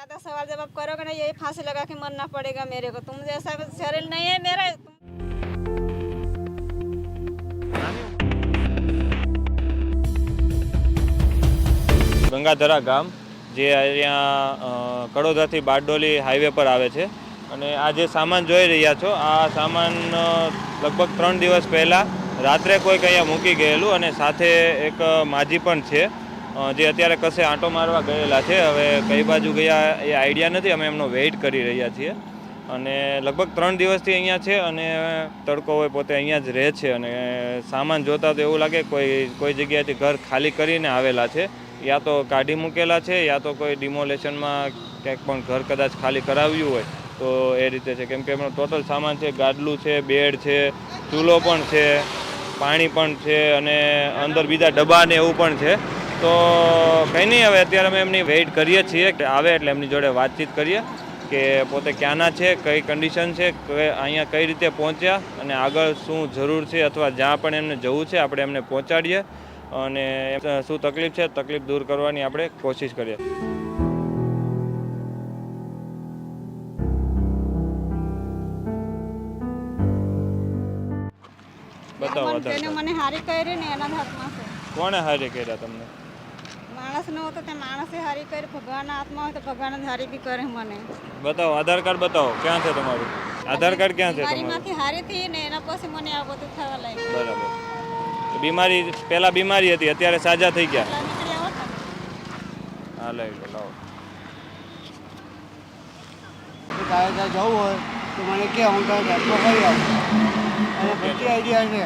ज़्यादा सवाल जवाब करोगे ना यही फांसी लगा के मरना पड़ेगा मेरे को। तुम जैसा शरीर नहीं है मेरा। ગંગાધરા ગામ જે અહીંયા કડોદરાથી બારડોલી હાઈવે પર આવે છે અને આ જે સામાન જોઈ રહ્યા છો આ સામાન લગભગ 3 દિવસ પહેલાં રાત્રે કોઈક અહીંયા મૂકી ગયેલું અને સાથે એક માજી પણ છે જે અત્યારે કશે આંટો મારવા ગયેલા છે. હવે કઈ બાજુ ગયા એ આઈડિયા નથી, અમે એમનો વેઇટ કરી રહ્યા છીએ અને લગભગ 3 દિવસથી અહીંયા છે અને તડકો હોય પોતે અહીંયા જ રહે છે અને સામાન જોતા તો એવું લાગે કોઈ જગ્યાએથી ઘર ખાલી કરીને આવેલા છે, યા તો કાઢી મૂકેલા છે યા તો કોઈ ડિમોલેશનમાં ક્યાંક પણ ઘર કદાચ ખાલી કરાવ્યું હોય તો એ રીતે છે. કેમ કે એમનો ટોટલ સામાન છે, ગાદલું છે, બેડ છે, ચૂલો પણ છે, પાણી પણ છે અને અંદર બીજા ડબ્બા ને એવું પણ છે. તો કંઈ નહીં, હવે અત્યારે અમે એમની વેઇટ કરીએ છીએ કે આવે એટલે એમની જોડે વાતચીત કરીએ કે પોતે ક્યાંના છે, કઈ કન્ડિશન છે, અહીંયા કઈ રીતે પહોંચ્યા અને આગળ શું જરૂર છે અથવા જ્યાં પણ એમને જવું છે આપણે એમને પહોંચાડીએ અને શું તકલીફ છે તકલીફ દૂર કરવાની આપણે કોશિશ કરીએ. બતાવો મને હારી કરી ને એના હાથમાં છે. કોણે હારી કર્યા તમને? માણસ ન હતો તે માણસે હારી કરી, ભગવાનના હાથમાં હોય તો ભગવાન જ હારી બી કરે મને. બતાવો આધાર કાર્ડ બતાવો, ક્યાં છે તમારું આધાર કાર્ડ? ક્યાં છે મારી તમારું? માંથી હારી થઈ ને એના પછી મને આ બધું થવા લાગ્યું. બરાબર. બીમારી પહેલા બીમારી હતી, અત્યારે સાજા થઈ ગયા. હા લઈ લો, લાવો. તારે ત્યાં જવું હોય તો મને કે હું તારે ધક્કો કરી આવું અને બધી આઈડિયા છે.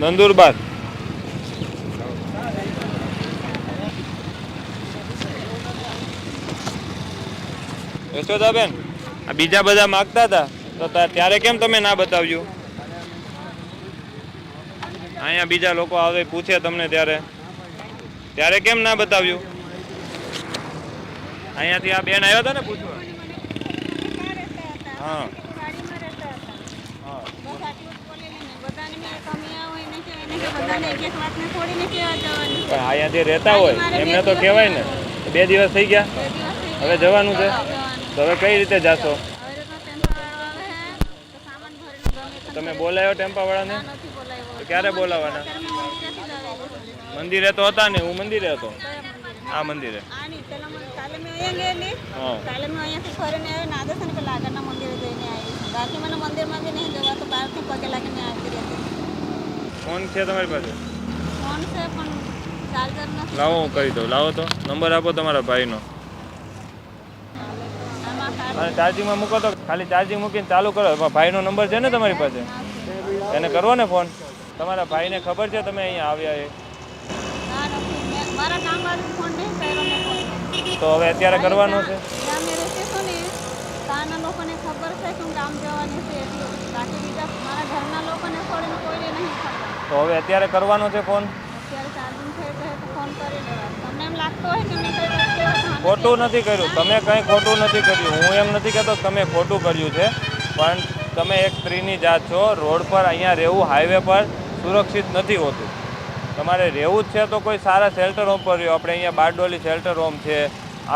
નંદુરબાર. યશોદાબેન, આ બીજા બધા માગતા હતા તો ત્યારે કેમ તમે ના બતાવ્યું? અહીંયા બીજા લોકો આવે પૂછે તમને ત્યારે કેમ ના બતાવ્યું? અહીંયાથી આ બેન આવ્યા હતા ને પૂછવા. હા અહીંયાથી રહેતા હોય એમને તો કહેવાય ને. 2 દિવસ થઈ ગયા, હવે જવાનું છે તો હવે કઈ રીતે જાશો? તમે બોલાયો ટેમ્પા વાળાને? તો ક્યારે બોલાવાના? મંદિરે તો હતા ને, હું મંદિરે હતો. આ મંદિરે ફોન છે તમારી પાસે? લાવો હું કરી દઉં. લાવો તો નંબર આપો તમારા ભાઈનો. અને ચાર્જિંગમાં મૂકો તો ખાલી ચાર્જિંગ મૂકીને ચાલુ કરો. ભાઈનો નંબર છે ને તમારી પાસે? એને કરવો ને ફોન. તમારા ભાઈને ખબર છે તમે અહીંયા આવ્યા એ? તો હવે અત્યારે કરવાનો છે? તો હવે અત્યારે કરવાનો છે ફોન? ખોટું નથી કર્યું, તમે કંઈ ખોટું નથી કર્યું. હું એમ નથી કહેતો તમે ખોટું કર્યું છે, પણ તમે એક સ્ત્રીની જાત છો. રોડ પર અહીંયા રહેવું હાઈવે પર સુરક્ષિત નથી હોતું. તમારે રહેવું જ છે તો કોઈ સારા શેલ્ટર હોમ પર રહ્યો. આપણે અહીંયા બારડોલી શેલ્ટર હોમ છે,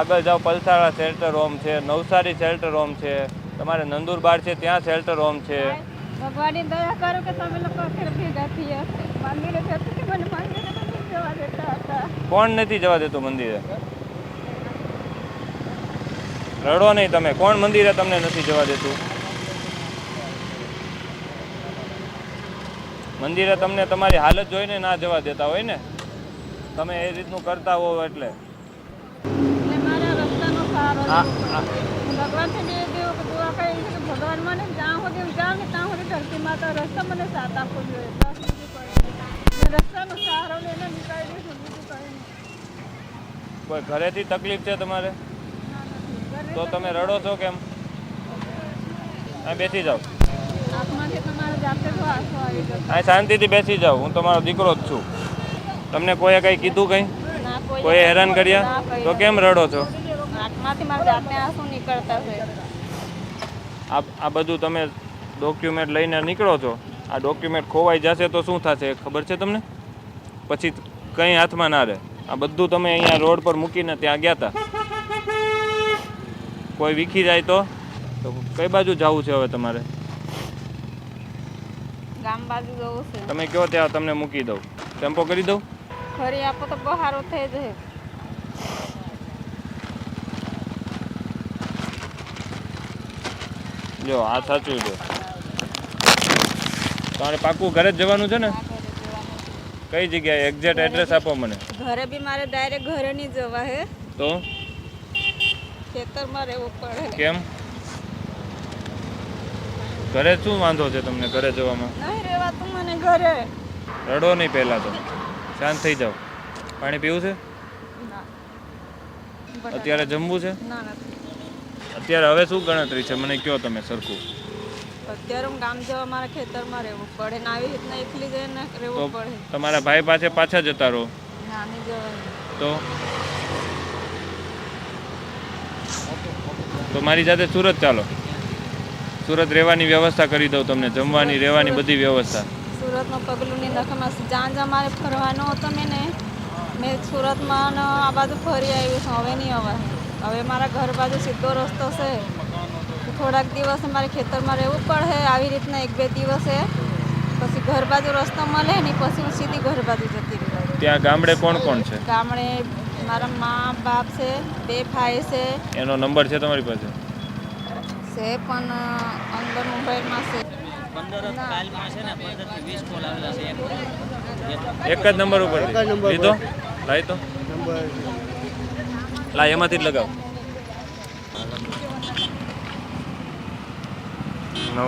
આગળ જાઓ પલસાડા શેલ્ટર હોમ છે, નવસારી શેલ્ટર હોમ છે, તમારે નંદુરબાર છે ત્યાં શેલ્ટર હોમ છે. ભગવાનની દયા કરો કે તમે લોકો ભેગા થયા. મંદિરે જતી મને મંદિરે નથી જવા દેતા હતા. કોણ નથી જવા દેતું મંદિરે? રડો નહીં તમે. કોણ મંદિરે તમને નથી જવા દેતું? મંદિરે તમને તમારી હાલત જોઈને ના જવા દેતા હોય ને, તમે એ રીતનું કરતા હોવ એટલે. મારા રસ્તાનો સહારો ભગવાનથી દુઆ કરી કે ભગવાન મને જ્યાં સુધી જાઉં ને ત્યાં સુધી ધરતી માતા રસ્તા મને સાથ આપવો જોઈએ. રસ્તાનો સહારો લઈને નીકળી દઈશું, બીજું કંઈ નહીં. કોઈ ઘરેથી તકલીફ છે તમારે તો તમે રડો છો કેમ? અહીં બેસી જાઓ. અહીં શાંતિથી બેસી જાઓ. હું તમારો દીકરો જ છું. તમને કોઈએ કંઈ કીધું કંઈ? કોઈ હેરાન કર્યા તો કેમ રડો છો? આંખમાંથી મારા જાતને આંસુ નીકળતા છે. આ બધું તમે ડોક્યુમેન્ટ લઈને નીકળો છો, આ ડોક્યુમેન્ટ ખોવાઈ જશે તો શું થશે ખબર છે તમને? પછી કંઈ હાથમાં ના રહે. આ બધું તમે અહીંયા રોડ પર મૂકીને ત્યાં ગયા હતા. કોઈ વીખી જાય તો કઈ બાજુ જવું છે હવે તમારે? ગામ બાજુ જવું છે. તમે કહો ત્યાં તમને મૂકી દઉં, ટેમ્પો કરી દઉં? ફરી આપો તો બહુ સારું થઈ જાય. જો આ સાચું છે. તમારે પાકું ઘરે જ જવાનું છે ને? કઈ જગ્યાએ એક્ઝેક્ટ એડ્રેસ આપો મને. ઘરે બી મારે ડાયરેક્ટ ઘરે નહીં જવા હે, તો ખેતરમાં રહેવું પડે. કેમ? ઘરે શું વાંધો છે તમને ઘરે જવામાં? નહીં રહેવાતું મને ઘરે. રડો નહીં પહેલાં તો, શાંત થઈ જાઓ. પાણી પીવું છે? ના. અત્યારે જમવું છે? ના નથી. અત્યારે હવે શું ગણતરી છે મને કહો તમે સરખું. અત્યારે હું ગામ જવા મારા ખેતરમાં રહેવું પડે ને આવી રીતના એકલી જઈને તો રહેવું પડે. તમારા ભાઈ પાસે પાછા જતા રહો. ના નહીં જવાય. તો મારી સાથે સુરત ચાલો. સુરત રહેવાની વ્યવસ્થા કરી દઉં તમને, જમવાની રહેવાની બધી વ્યવસ્થા. સુરતમાં પગલુંની નખમાં જ્યાં મારે ફરવાનો હતો મેં સુરતમાં આ બાજુ ફરી આવી છું. હવે નહીં અવાય. હવે મારા ઘર બાજુ સીધો રસ્તો છે. થોડાક દિવસે મારે ખેતરમાં રહેવું પડે આવી રીતના 1-2 દિવસે, પછી ઘર બાજુ રસ્તો મળે ને પછી હું સીધી ઘર બાજુ જતી રહી. ત્યાં ગામડે કોણ કોણ છે? ગામડે મારા મા બાપ છે, 2 ભાઈ છે. એનો નંબર છે તમારી પાસે? છે પણ અંદર મોબાઈલમાં છે. એક જ નંબર ઉપર લીધો? લાવી તો નંબર લા એમાંથી જ લગાવ. 9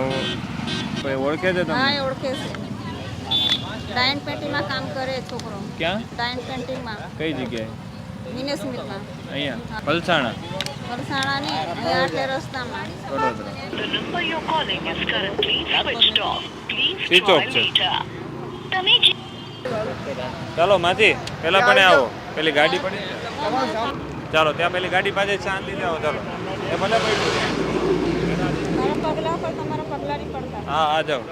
કોઈ ઓળખે છે હા તમે? એ ઓળખે છે. ડાયન પેન્ટિંગમાં કામ કરે છોકરો. ક્યાં? ડાયન પેન્ટિંગમાં કઈ જગ્યાએ? મિનેસ્મિતમાં. અહીંયા પલસાણા, વલસાડાની અહીંયા આટલે રસ્તામાં. Vadodara. The number you're calling is currently switched off. Please Switch try off છે. later. તમે જે ચાલો માજી પેલા પણ આવો, પેલી ગાડી પડી છે. ચાલો ત્યાં પેલી ગાડી પાસે શાંતિ આવો. ચાલો એ ભલે પડ્યું. મારા પગલા પર તમારા પગલા નહીં પડતા. હા આ જાઓ.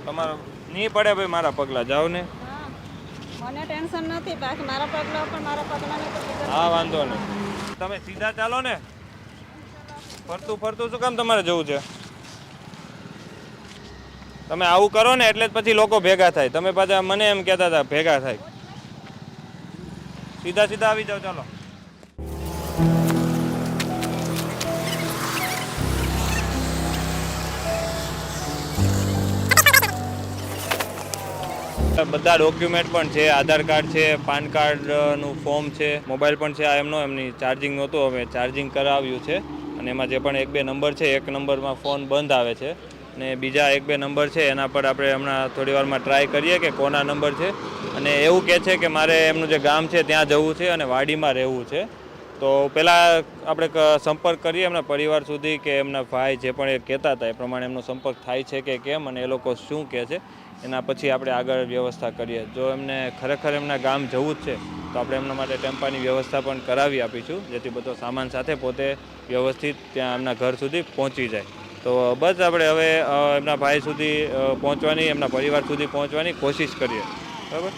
તમારો નહીં પડે ભાઈ મારા પગલા, જાઓ ને. હા મને ટેન્શન નથી, બાકી મારા પગલા પર મારા પગલા નહીં પડતા. હા વાંધો નહીં. તમે સીધા ચાલો ને. ફરતું ફરતું શું કામ તમારે જવું છે? તમે આવું કરો ને એટલે જ પછી લોકો ભેગા થાય. તમે પાછા મને એમ કહેતા હતા ભેગા થાય. સીધા સીધા આવી જાઓ. ચાલો બધા ડોક્યુમેન્ટ પણ છે, આધાર કાર્ડ છે, પાન કાર્ડનું ફોર્મ છે, મોબાઈલ પણ છે. આ એમની ચાર્જિંગ નહોતું, હવે ચાર્જિંગ કરાવ્યું છે. અને એમાં જે પણ 1-2 નંબર છે, એક નંબરમાં ફોન બંધ આવે છે અને બીજા 1-2 નંબર છે એના પર આપણે હમણાં થોડી વારમાં ટ્રાય કરીએ કે કોના નંબર છે. અને એવું કહે છે કે મારે એમનું જે ગામ છે ત્યાં જવું છે અને વાડીમાં રહેવું છે. તો પહેલાં આપણે સંપર્ક કરીએ એમના પરિવાર સુધી કે એમના ભાઈ જે પણ એ કહેતા હતા એ પ્રમાણે એમનો સંપર્ક થાય છે કે કેમ અને એ લોકો શું કહે છે. એના પછી આપણે આગળ વ્યવસ્થા કરીએ. જો એમને ખરેખર એમના ગામ જવું જ છે તો આપણે એમના માટે ટેમ્પાની વ્યવસ્થા પણ કરાવી આપીશું, જેથી બધો સામાન સાથે પોતે વ્યવસ્થિત ત્યાં એમના ઘર સુધી પહોંચી જાય. તો બસ આપણે હવે એમના ભાઈ સુધી પહોંચવાની, એમના પરિવાર સુધી પહોંચવાની કોશિશ કરીએ. બરાબર?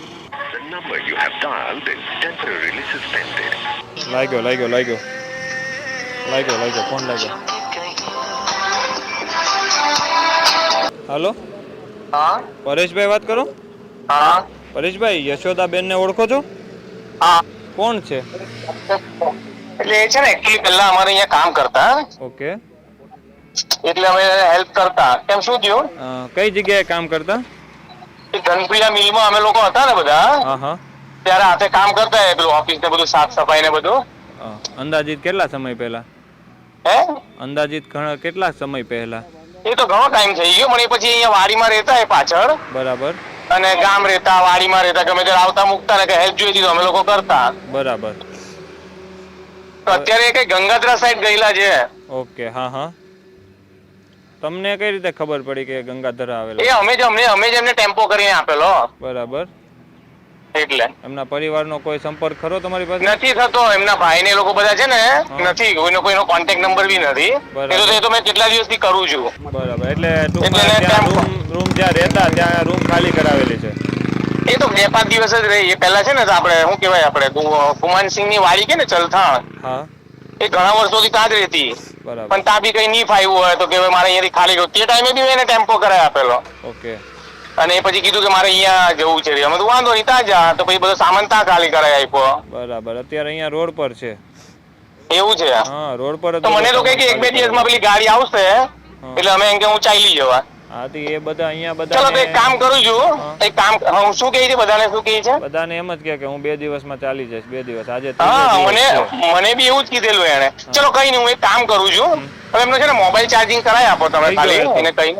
The number you have dialed is temporarily suspended. લાગ્યો ફોન લાગ્યો. હાલો હા પરેશભાઈ વાત કરો? હા પરેશભાઈ યશોદાબેન ને ઓળખો છો? હા કોણ છે? એટલે એ છે ને એકચ્યુઅલી પહેલા અમારે અહીંયા કામ કરતા ઓકે. એટલે અમે હેલ્પ કરતા. કેમ શું થયું? કઈ જગ્યાએ કામ કરતા? એ ધનપ્રિયા મિલમાં અમે લોકો હતા ને બધા, હા હા. ત્યારે હાથે કામ કરતા પેલું ઓફિસ ને બધું સાફ સફાઈ ને બધું. અંદાજિત કેટલા સમય પહેલા? હે અંદાજિત કેટલા સમય પહેલા? એ તો ઘણો ટાઈમ થઈ ગયો, પણ એ પછી અહીંયા વાડીમાં રહેતા એ પાછળ, બરાબર. અને ગામ રહેતા, વાડીમાં રહેતા, ગમે ત્યારે આવતા મૂકતા ને હેલ્પ જોઈતી તો અમે લોકો કરતા. બરાબર. તો અત્યારે કઈ ગંગાધરા સાઈડ ગયેલા છે. ઓકે. હા હા. તમને કઈ રીતે ખબર પડી કે ગંગાધરા આવેલા? એ અમે જ એમને ટેમ્પો કરીને આપેલો. બરાબર. એટલે એમના પરિવારનો કોઈ સંપર્ક ખરો તમારી પાસે? નથી થતો. એમના ભાઈ ને લોકો બધા છે ને, નથી કોઈનો કોન્ટેક્ટ નંબર બી નથી. એ તો મેં કેટલા દિવસથી કરું છું. બરાબર. એટલે ટૂંકમાં એટલે ત્યાં ત્યાં રૂમ જ્યાં રહેતા ત્યાં રૂમ ખાલી કરાવેલી છે? એ તો 2-5 દિવસ જ રહી. એ પહેલા છે ને આપણે શું કહેવાય, આપણે ગુમાનસિંહ ની વાડી કે ને ચલથાણ, હા, એ ઘણા વર્ષોથી ત્યાં જ રહેતી. બરાબર. પણ ત્યાં બી કઈ નહીં ફાવ્યું હોય તો કે મારે અહીંયાથી ખાલી કરો. તે ટાઈમે બી એને ટેમ્પો કરાવી આપેલો. ઓકે. અને એ પછી કીધું કે મારે અહીંયા જવું છે. અમે તો વાંધો નહીં, ત્યાં જા. તો પછી બધો સામાન ત્યાં ખાલી કરાવી આપ્યો. બરાબર. અત્યારે અહીંયા રોડ પર છે? એવું છે? હા, રોડ પર જ. તો મને તો કઈ કે 1-2 દિવસમાં પેલી ગાડી આવશે, એટલે અમે એમ કે હું ચાલી જવા. હાથી એ બધા અહીંયા બધા. ચલો તો એક કામ કરું છું. એક કામ હું શું કહે છે બધાને, શું કહે છે? બધાને એમ જ કે હું 2 દિવસમાં ચાલી જઈશ. 2 દિવસ. આજે હા, મને બી એવું જ કીધેલું એને. ચલો કઈ નહીં, હું એક કામ કરું છું. હવે એમનો છે ને મોબાઈલ ચાર્જિંગ કરાવી આપો તમે ખાલી એને કઈ.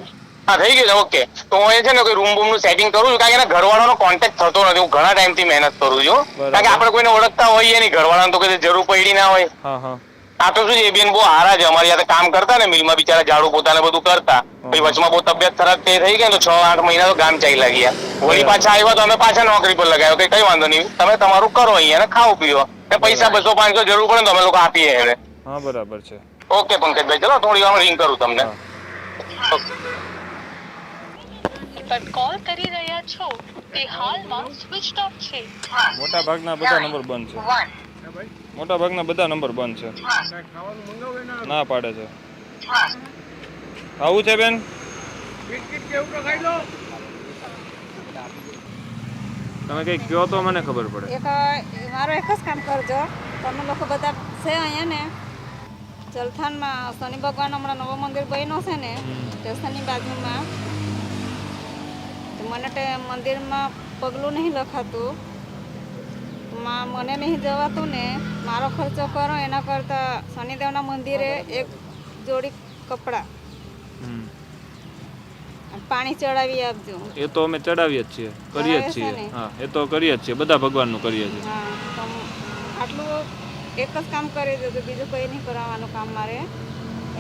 હા, થઈ ગયું છે. ઓકે. તો હું એ છે ને કોઈ રૂમ નું સેટિંગ કરું છું, કારણ કે એના ઘરવાળાનો કોન્ટેક્ટ થતો નથી. હું ઘણા ટાઈમથી મહેનત કરું છું, કારણ કે આપણે કોઈને ઓળખતા હોઈએ નહીં. ઘરવાળાને તો કઈ જરૂર પડી ના હોય. હા હા. આ તો શું છે, એ બેન બહુ હારા છે. અમારી સાથે કામ કરતા ને મિલમાં, બિચારા ઝાડુ પોતાને બધું કરતા. પછી વચમાં બહુ તબિયત ખરાબ થઈ ગઈ તો 6-8 મહિના તો ગામ ચાલ્યા ગયા. વળી પાછા આવ્યા તો અમે પાછા નોકરી પર લગાવ્યો કે કઈ વાંધો નહીં, તમે તમારું કરો અહીંયા ને ખાઓ પીઓ. પૈસા 200-500 જરૂર પડે તો અમે લોકો આપીએ એને. હા, બરાબર છે. ઓકે પંકજભાઈ, ચલો થોડી વાર રિંગ કરું તમને. પર કોલ કરી રહ્યા છો તે હાલમાં સ્વિચ ઓફ છે. મોટા ભાગના બધા નંબર બંધ છે. મોટા ભાગના બધા નંબર બંધ છે. ના પાડે છે. આવું છે બેન? તમે કઈ કયો તો મને ખબર પડે. મારો એક જ કામ કરજો. તમે લોકો બધા છે અહીંયા ને ચલથાણમાં શનિ ભગવાન હમણાં નવો મંદિર બન્યો છે ને સ્ટેશનની બાજુમાં. મને મંદિરમાં પગલું નહીં લખાતું, મને નહીં જવાતું ને, મારો ખર્ચો કરો એના કરતાં શનિદેવના મંદિરે એક જોડી કપડાં પાણી ચડાવી આપજો. એ તો અમે ચડાવીએ જ છીએ, કરીએ જ છીએ. હા, એ તો કરીએ જ છીએ, બધા ભગવાનનું કરીએ છીએ. હા, આટલું એક જ કામ કરી દેજો, બીજું કંઈ નહીં કરાવવાનું કામ મારે.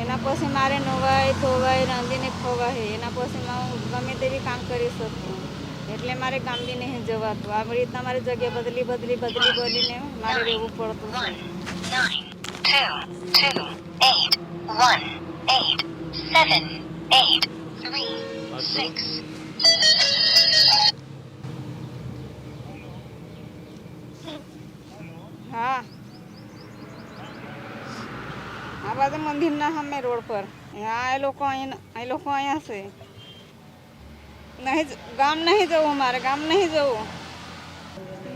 એના પછી મારે નવાય ધોવાય રાંધીને ખવાય, એના પછી હું ગમે તેવી કામ કરી શકું. એટલે મારે કામ બી નહીં જવાતું. આવી રીતના મારી જગ્યા બદલીને મારે રહેવું પડતું છે. 9 2 2 8 1 8 7 8 3 6. હા, આ બાજુ મંદિરના સામે રોડ પર. હા, એ લોકો અહીંયા છે. નહીં, ગામ નહીં જવું મારે, ગામ નહીં જવું.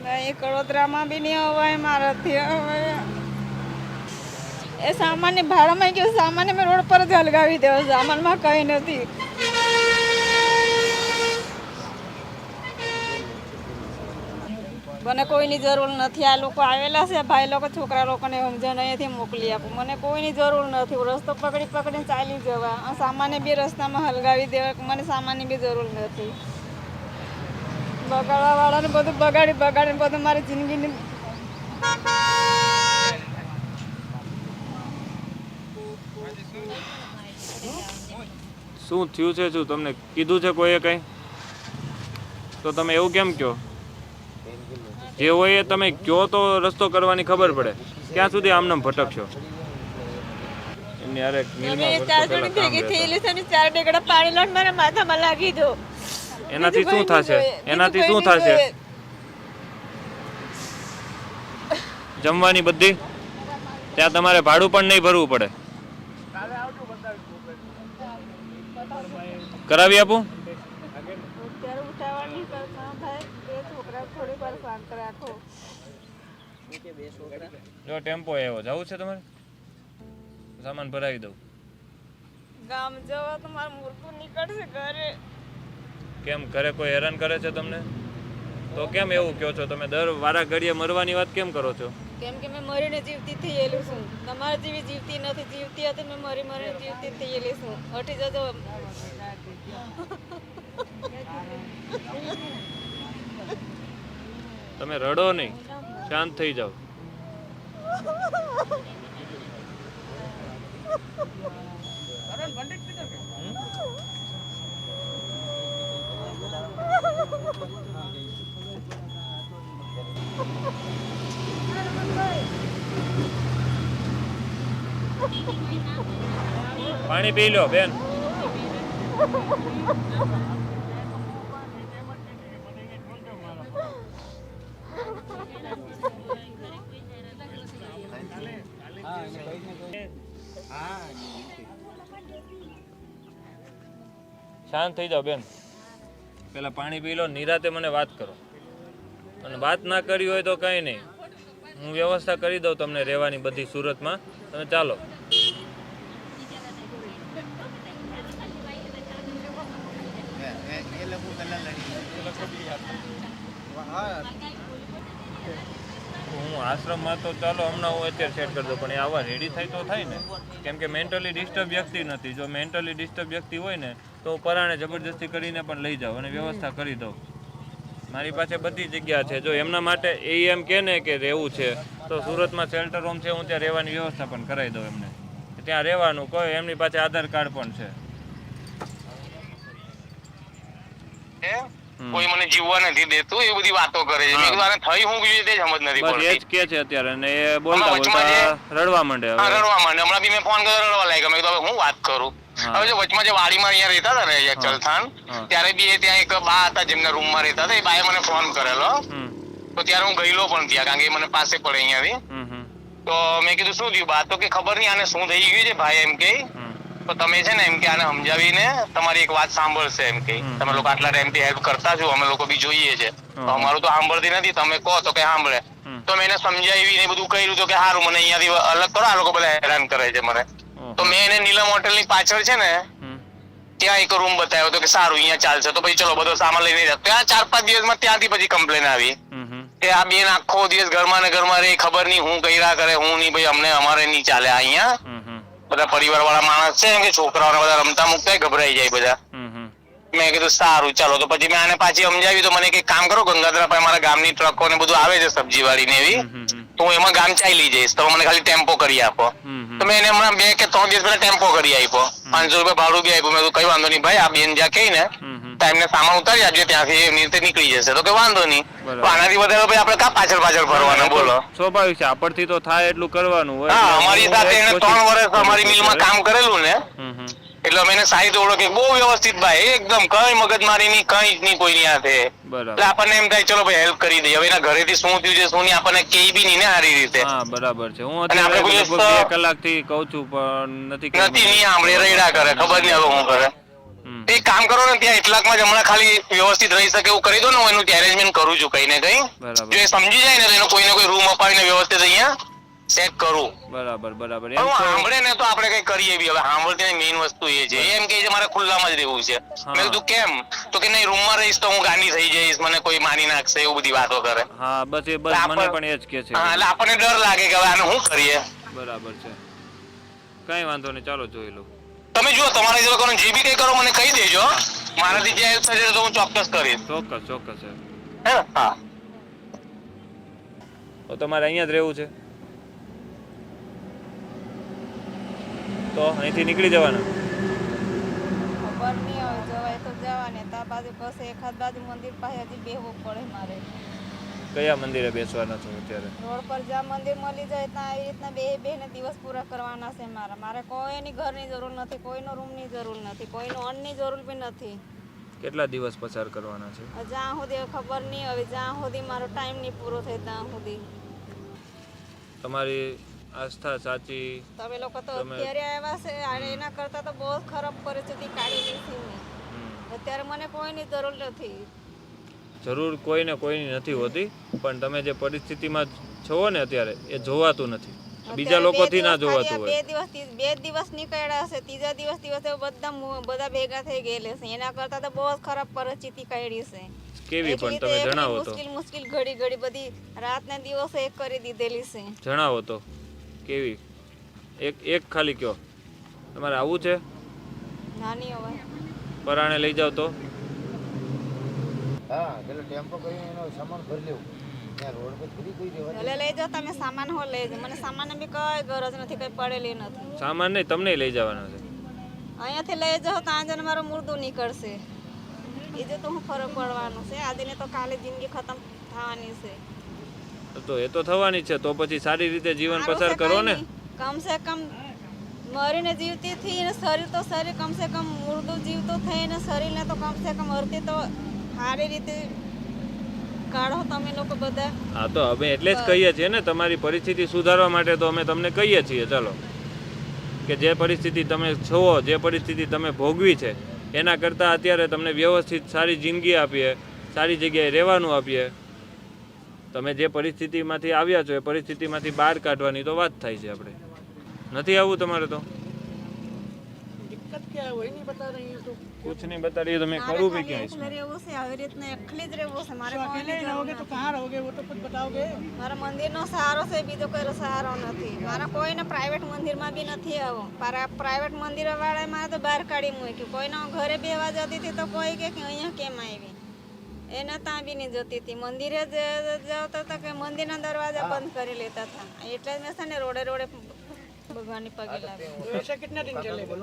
નહીં, કડોદરામાં બી નહીં અવાય મારાથી. હવે એ સામાનની ભાડામાં ગયું, સામાન્ય મેં રોડ પર જ હલગાવી દેવો. સામાનમાં કંઈ નથી. મને કોઈની જરૂર નથી. આ લોકો આવેલા છે, ભાઈ લોકો છોકરા લોકોને સમજણ અહીંયાથી મોકલી આપું. મને કોઈની જરૂર નથી. રસ્તો પકડીને ચાલી જવા. આ સામાન્ય બી રસ્તામાં હલગાવી દેવા. મને સામાન્ય બી જરૂર નથી. બગાડવાવાળાને બધું બગાડીને બધું મારી જિંદગીની શું થયું છે? શું તમને કીધું છે કોઈએ કંઈ? તો તમે એવું કેમ કહો? જે હોય એ તમે કહો તો રસ્તો કરવાની ખબર પડે. ક્યાં સુધી આમનામ ભટકશો? એમની અરે ચાર ટેકડા પાણી લોટ મારા માથામાં લાગી દો. એનાથી શું થશે? એનાથી શું થશે? જમવાની બધી ત્યાં તમારે ભાડું પણ નહીં ભરવું પડે. કરાવી આપું? જો ટેમ્પો આવ્યો, જવું છે તમારે? સામાન ભરાવી દઉં. ગામ જવા તો મારું મૂર્ખું નીકળશે ઘરે. કેમ ઘરે કોઈ હેરાન કરે છે તમને? તો કેમ એવું કહો છો તમે? દર વારા ઘડીએ મરવાની વાત કેમ કરો છો? કેમ કે મેં મરીને જીવતી થયેલું છું. તમારા જેવી જીવતી નથી. જીવતી હતી મેં મરીને જીવતી થયેલી છું. હટી જજો. તમે રડો નહીં, શાંત થઈ જાઓ. પાણી પી લો બેન. શાંત થઈ જાઓ બેન. પેલા પાણી પી લો, નિરાતે મને વાત કરો. અને વાત ના કરી હોય તો કંઈ નહીં, હું વ્યવસ્થા કરી દઉં તમને રહેવાની બધી સુરતમાં. તમે ચાલો. હું આશ્રમમાં તો ચાલો હમણાં હું અત્યારે સેટ કરી દઉં, પણ એ આવા રેડી થાય તો થાય ને. કેમ કે મેન્ટલી ડિસ્ટર્બ વ્યક્તિ નથી. જો મેન્ટલી ડિસ્ટર્બ વ્યક્તિ હોય ને તો હું પરાણે જબરજસ્તી કરીને પણ લઈ જાઉં અને વ્યવસ્થા કરી દઉં. મારી પાસે બધી જગ્યા છે. જો એમના માટે એ એમ કહે ને કે રહેવું છે તો સુરતમાં શેલ્ટર હોમ છે, હું ત્યાં રહેવાની વ્યવસ્થા પણ કરાવી દઉં એમને. ત્યાં રહેવાનું કોઈ, એમની પાસે આધાર કાર્ડ પણ છે. કોઈ મને જીવવા નથી દેતું, એ બધી વાતો કરે છે. મેં કીધું આને થઈ હું ગયું તે સમજ નથી બસ એ જ પડતી. કે છે અત્યારે, અને એ બોલતા હમણાં વચમાં બોલતા રડવા માંડે. હા, હવે રડવા માંડે. હમણાં બી મેં ફોન કર્યો, રડવા લાગ્યો. મેં કીધું હવે હું વાત કરું. હવે જો વચમાં જે વાડીમાં અહીંયા રહેતા હતા ને ચલથાણ, ત્યારે બી એ ત્યાં એક બા હતા જેમના રૂમમાં રહેતા હતા. એ બાએ મને ફોન કરેલો, તો ત્યારે હું ગયેલો પણ ત્યાં, કારણ કે એ મને પાસે પડે અહીંયાથી. તો મેં કીધું શું થયું બા? તો કે ખબર નહીં આને શું થઈ ગયું છે ભાઈ, એમ કે તો તમે છે ને એમ કે આને સમજાવીને તમારી એક વાત સાંભળશે એમ કે તમે લોકો આટલા ટાઈમથી હેલ્પ કરતા છો, અમે લોકો બી જોઈએ છે, તો અમારું તો સાંભળતી નથી, તમે કહો તો કે સાંભળે. તો મેં એને સમજાવી ને બધું કહ્યું તો કે સારું મને અહીંયાથી અલગ કરો, આ લોકો બધા હેરાન કરે છે મને. તો મેં એને નીલમ હોટેલ ની પાછળ છે ને ત્યાં એક રૂમ બતાવ્યો તો કે સારું અહીંયા ચાલશે. તો પછી ચલો બધો સામાન લઈને જતો. ત્યાં 4-5 દિવસમાં ત્યાંથી પછી કમ્પ્લેન આવી કે આ બેન આખો દિવસ ઘરમાં ને ઘરમાં રહે, ખબર નહીં હું કર્યા કરે, હું નહીં ભાઈ, અમને અમારે નહીં ચાલે અહીંયા. બધા પરિવાર વાળા માણસ છે એમ કે છોકરાઓને બધા રમતા મુકતા ગભરાઈ જાય બધા. મેં કીધું સારું ચાલો. તો પછી મેં આને પાછી સમજાવી. તો મને કઈ કામ કરો, ગંગાધરા પાસે મારા ગામની ટ્રકો ને બધું આવે છે સબ્જી વાળી ને એવી, તો હું એમાં ગામ ચાલી જઈશ, તો મને ખાલી ટેમ્પો કરી આપો. તો મેં એને હમણાં 2 કે 3 દિવસ પહેલા ટેમ્પો કરી આપ્યો, 500 રૂપિયા ભાડું બી આપ્યું. મેં કઈ વાંધો નહીં ભાઈ, આ બેન જ્યાં કહી ને એમને સામાન ઉતારી આપજો, ત્યાંથી એમની રીતે નીકળી જશે. તો કઈ વાંધો નહીં. આનાથી વધારે ભાઈ આપણે કા પાછળ ફરવાના બોલો? સ્વાભાવિક છે, આપણથી તો થાય એટલું કરવાનું હોય. હા, અમારી સાથે એને 3 વર્ષ અમારી મિલમાં કામ કરેલું ને, એટલે અમે એને સારી તો ઓળખે. બહુ વ્યવસ્થિત ભાઈ, એકદમ કઈ મગજમારી નહીં, કઈ જ નહીં કોઈની હાથે. એટલે આપણને એમ થાય ચલો ભાઈ હેલ્પ કરી દઈએ. હવે એના ઘરેથી શું થયું છે શું નહીં આપણને કઈ બી નહીં ને સારી રીતે. હા બરાબર છે. હું અને આપણે કોઈ અત્યારે 2 કલાકથી કહું છું પણ નથી નહીં સાંભળે, રેડા કરે, ખબર નહીં હવે હું કરે. એક કામ કરો ને ત્યાં એટલાકમાં જ હમણાં ખાલી વ્યવસ્થિત રહી શકે એવું કરી દો ને, હું એનું એરેન્જમેન્ટ કરું છું કઈ ને કઈ. જો એ સમજી જાય ને તો એનો કોઈને કોઈ રૂમ અપાવીને વ્યવસ્થિત અહીંયા સેટ કરું. બરાબર બરાબર. એમ સાંભળે ને તો આપણે કઈ કરીએ બી. હવે સાંભળતી મેઇન વસ્તુ એ છે. એમ કે છે મારે ખુલ્લામાં જ રહેવું છે. મેં કીધું કેમ? તો કે નહીં રૂમમાં રહીશ તો હું ગાંડી થઈ જઈશ, મને કોઈ મારી નાખશે, એવું બધી વાતો કરે. હા બસ એ બસ મને પણ એ જ કે છે. હા, એટલે આપણને ડર લાગે કે હવે આને શું કરીએ. બરાબર છે, કઈ વાંધો નહીં, ચાલો જોઈ લો. તમે જુઓ તમારા જે લોકોને જે બી કઈ કરો મને કહી દેજો. મારાથી જે હેલ્પ થશે તો હું ચોક્કસ કરીશ. ચોક્કસ ચોક્કસ છે. હા, તો તમારે અહીંયા જ રહેવું છે તો અહીંથી નીકળી જવાના. ખબર નહીં હવે જવાય તો જવાને. તા બાજુ પાસે એકાદ બાજુ મંદિર પાસે હજી બેહવું પડે મારે. કયા મંદિરે બેસવાના છો અત્યારે? રોડ પર જ્યાં મંદિર મળી જાય ત્યાં આવી રીતના બેને દિવસ પૂરા કરવાના છે મારા. મારે કોઈની ઘરની જરૂર નથી, કોઈનો રૂમની જરૂર નથી, કોઈનો અન્નની જરૂર બી નથી. કેટલા દિવસ પસાર કરવાના છે? જ્યાં સુધી ખબર નહીં હવે, જ્યાં સુધી મારો ટાઈમ નહીં પૂરો થાય ત્યાં સુધી. તમારી આસ્થા સાચી. તમે લોકો તો અત્યારે આવ્યા છે અને એના કરતાં તો બહુ ખરાબ પરિસ્થિતિ કાઢી લીધી મેં. અત્યારે મને કોઈની જરૂર નથી. જરૂર કોઈને કોઈની નથી હોતી, પણ તમે જે પરિસ્થિતિમાં છો ને અત્યારે એ જોવાતું નથી. બીજા લોકોથી ના જોવાતું હોય. 2 દિવસ નીકળ્યા હશે, ત્રીજા દિવસે બધા ભેગા થઈ ગયેલા છે. એના કરતાં તો બહુ ખરાબ પરિસ્થિતિ કાઢી છે. કેવી પણ તમે જણાવો તો. મુશ્કેલ ઘડી બધી રાતના દિવસે એક કરી દીધેલી છે. જણાવો તો કેવી. એક ખાલી કયો. તમારે આવું છે? નાની હવે પરાણે લઈ જાવ તો. હા, પેલો ટેમ્પો કરીને એનો સામાન ભરી લેવું. ત્યાં રોડ પર થોડી કોઈ રહેવા. ભલે લઈ જાઓ તમે સામાન, હો લઈ જાઓ. મને સામાન બી કઈ ગરજ નથી, કઈ પડેલી નથી. સામાન નહીં, તમને લઈ જવાના છે. અહીંયાથી લઈ જાઓ તો આજે મારું મુર્દું નીકળશે. એ જો તો હું ફરક પડવાનું છે. આજે ને તો કાલે જિંદગી ખતમ થવાની છે. તો એ તો થવાની છે, તો પછી સારી રીતે જીવન પસાર કરો ને. કમ સે કમ મરીને જીવતી થી ને શરીર તો શરીર કમસે કમ મુર્દું જીવતું થઈને શરીરને તો કમસે કમ અડધી તો સારી રીતે કાઢો તમે લોકો બધા. હા તો અમે એટલે જ કહીએ છીએ ને, તમારી પરિસ્થિતિ સુધારવા માટે તો અમે તમને કહીએ છીએ ચલો કે જે પરિસ્થિતિ તમે છો, જે પરિસ્થિતિ તમે ભોગવી છે એના કરતાં અત્યારે તમને વ્યવસ્થિત સારી જિંદગી આપીએ, સારી જગ્યાએ રહેવાનું આપીએ. તમે જે પરિસ્થિતિમાંથી આવ્યા છો એ પરિસ્થિતિમાંથી બહાર કાઢવાની તો વાત થાય છે આપણે. નથી આવવું તમારે તો? दिक्कत क्या है वही नहीं बता रही है तो कुछ नहीं बता रही है तो मैं करूँ भी क्या इसमें? રહેવું છે આવી રીતના એકલી જ રહેવું છે મારે. अकेले ही रहोगे तो कहाँ रहोगे वो तो कुछ बताओगे. મારા મંદિરનો સહારો છે, બીજો કોઈ સહારો નથી. મારા કોઈને પ્રાઇવેટ મંદિરમાં બી નથી આવું. પ્રાઇવેટ મંદિર વાળા મારે તો બહાર કાઢી મૂક્યું. કોઈના ઘરે બેવા જતી હતી તો કોઈ કે અહીંયા કેમ આવી, એને ત્યાં બી નહીં જતી હતી. મંદિરે જ જતા હતા કે મંદિરના દરવાજા બંધ કરી લેતા હતા. એટલે જ મેં છે ને રોડે રોડે भगवान पगे लागे. ऐसा कितना दिन चलेगा.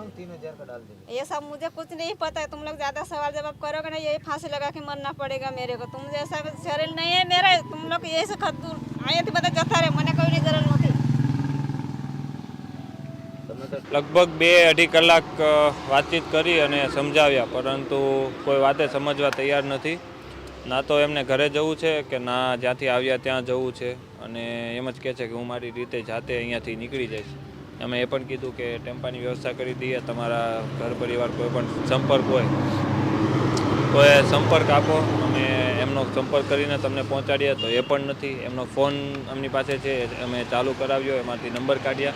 ये सब मुझे कुछ नहीं पता है. तुम लोग ज़्यादा सवाल जवाब करोगे ना, यही फांसी लगा के मरना पड़ेगा मेरे को. तुम जैसा शरीर नहीं है मेरा, तुम लोग यही से खतूर आए थे बता जता रहे, मैंने कोई नहीं जरूर नहीं. લગભગ 2-2.5 કલાક વાતચીત કરી અને સમજાવ્યા, પરંતુ કોઈ વાતે સમજવા તૈયાર નથી. ના તો એમને ઘરે જવું છે કે ના જ્યાંથી આવ્યા ત્યાં જવું છે, અને એમ જ કહે છે કે હું મારી રીતે જાતે અહીંયાથી નીકળી જઈશ. અમે એ પણ કીધું કે ટેમ્પાની વ્યવસ્થા કરી દઈએ, તમારા ઘર પરિવાર કોઈ પણ સંપર્ક હોય તો એ સંપર્ક આપો, અમે એમનો સંપર્ક કરીને તમને પહોંચાડીએ. તો એ પણ નથી. એમનો ફોન એમની પાસે છે, અમે ચાલુ કરાવ્યો, એમાંથી નંબર કાઢ્યા,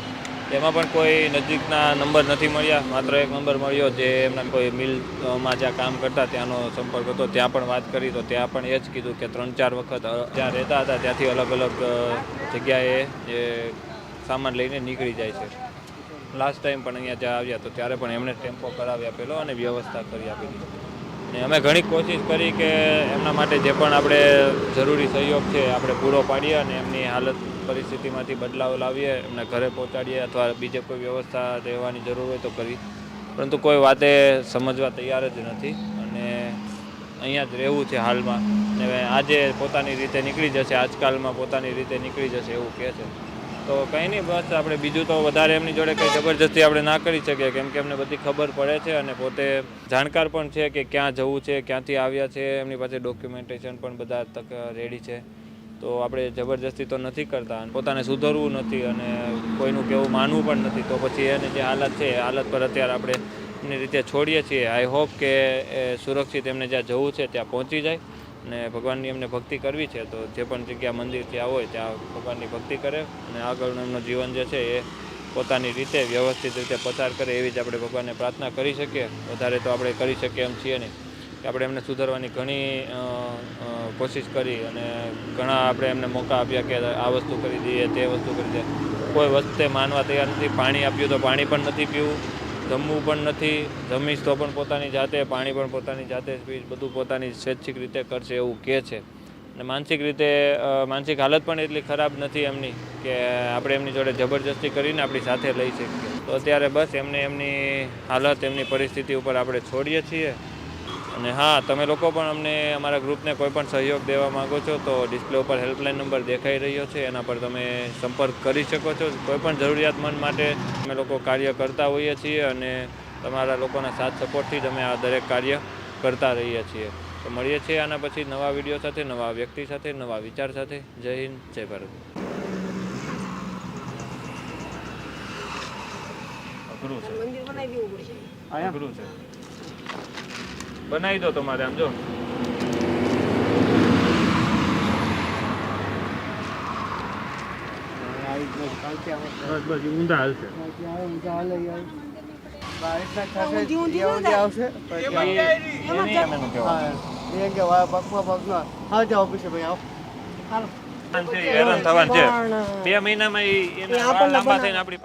એમાં પણ કોઈ નજીકના નંબર નથી મળ્યા. માત્ર એક નંબર મળ્યો જે એમના કોઈ મિલમાં જ્યાં કામ કરતા ત્યાંનો સંપર્ક હતો. ત્યાં પણ વાત કરી તો ત્યાં પણ એ જ કીધું કે 3-4 વખત જ્યાં રહેતા હતા ત્યાંથી અલગ અલગ જગ્યાએ જે સામાન લઈને નીકળી જાય છે. લાસ્ટ ટાઈમ પણ અહીંયા જ્યાં આવ્યા તો ત્યારે પણ એમણે ટેમ્પો કરાવી આપેલો અને વ્યવસ્થા કરી આપેલી. અને અમે ઘણી કોશિશ કરી કે એમના માટે જે પણ આપણે જરૂરી સહયોગ છે આપણે પૂરો પાડીએ અને એમની હાલત પરિસ્થિતિમાંથી બદલાવ લાવીએ, એમને ઘરે પહોંચાડીએ અથવા બીજે કોઈ વ્યવસ્થા રહેવાની જરૂર હોય તો કરી. પરંતુ કોઈ વાતે સમજવા તૈયાર જ નથી અને અહીંયા જ રહેવું છે હાલમાં. ને આજે પોતાની રીતે નીકળી જશે, આજકાલમાં પોતાની રીતે નીકળી જશે એવું કહે છે. તો કંઈ નહીં, બસ આપણે બીજું તો વધારે એમની જોડે કંઈ જબરજસ્તી આપણે ના કરી શકીએ, કેમ કે એમને બધી ખબર પડે છે અને પોતે જાણકાર પણ છે કે ક્યાં જવું છે, ક્યાંથી આવ્યા છે. એમની પાસે ડોક્યુમેન્ટેશન પણ બધા તક રેડી છે. તો આપણે જબરજસ્તી તો નથી કરતા, પોતાને સુધરવું નથી અને કોઈનું કહેવું માનવું પણ નથી. તો પછી એને જે હાલત છે એ હાલત પર અત્યારે આપણે એમની રીતે છોડીએ છીએ. આઈ હોપ કે સુરક્ષિત એમને જ્યાં જવું છે ત્યાં પહોંચી જાય અને ભગવાનની એમને ભક્તિ કરવી છે તો જે પણ જગ્યા મંદિર ત્યાં હોય ત્યાં ભગવાનની ભક્તિ કરે અને આગળનું એમનું જીવન જે છે એ પોતાની રીતે વ્યવસ્થિત રીતે પસાર કરે એવી જ આપણે ભગવાનને પ્રાર્થના કરી શકીએ. વધારે તો આપણે કરી શકીએ એમ છીએ નહીં. કે આપણે એમને સુધારવાની ઘણી કોશિશ કરી અને ઘણા આપણે એમને મોકા આપ્યા કે આ વસ્તુ કરી દઈએ, તે વસ્તુ કરી દઈએ. કોઈ વસ્તે માનવા તૈયાર નથી. પાણી આપ્યું તો પાણી પણ નથી પીવું, જમવું પણ નથી, જમીશ તો પણ પોતાની જાતે, પાણી પણ પોતાની જાતે જ પીશ, બધું પોતાની સ્વૈચ્છિક રીતે કરશે એવું કહે છે. અને માનસિક રીતે માનસિક હાલત પણ એટલી ખરાબ નથી એમની કે આપણે એમની જોડે જબરજસ્તી કરીને આપણી સાથે લઈ શકીએ. તો અત્યારે બસ એમને એમની હાલત, એમની પરિસ્થિતિ ઉપર આપણે છોડીએ છીએ. અને હા, તમે લોકો પણ અમને અમારા ગ્રુપને કોઈ પણ સહયોગ દેવા માગો છો તો ડિસ્પ્લે ઉપર હેલ્પલાઇન નંબર દેખાઈ રહ્યો છે, એના પર તમે સંપર્ક કરી શકો છો. કોઈ પણ જરૂરિયાતમંદ માટે અમે લોકો કાર્ય કરતા હોઈએ છીએ અને તમારા લોકોના સાથ સપોર્ટથી જ અમે આ દરેક કાર્ય કરતા રહીએ છીએ. તો મળીએ છીએ આના પછી નવા વિડીયો સાથે, નવા વ્યક્તિ સાથે, નવા વિચાર સાથે. જય હિન્દ, જય ભારત. અઘરું છે, અઘરું છે. બનાવી દો તમારે આમ જો. બસ ઊંધા હાલશે. હેરાન થવાનું છે 2 મહિનામાં લાંબા થઈને આપણી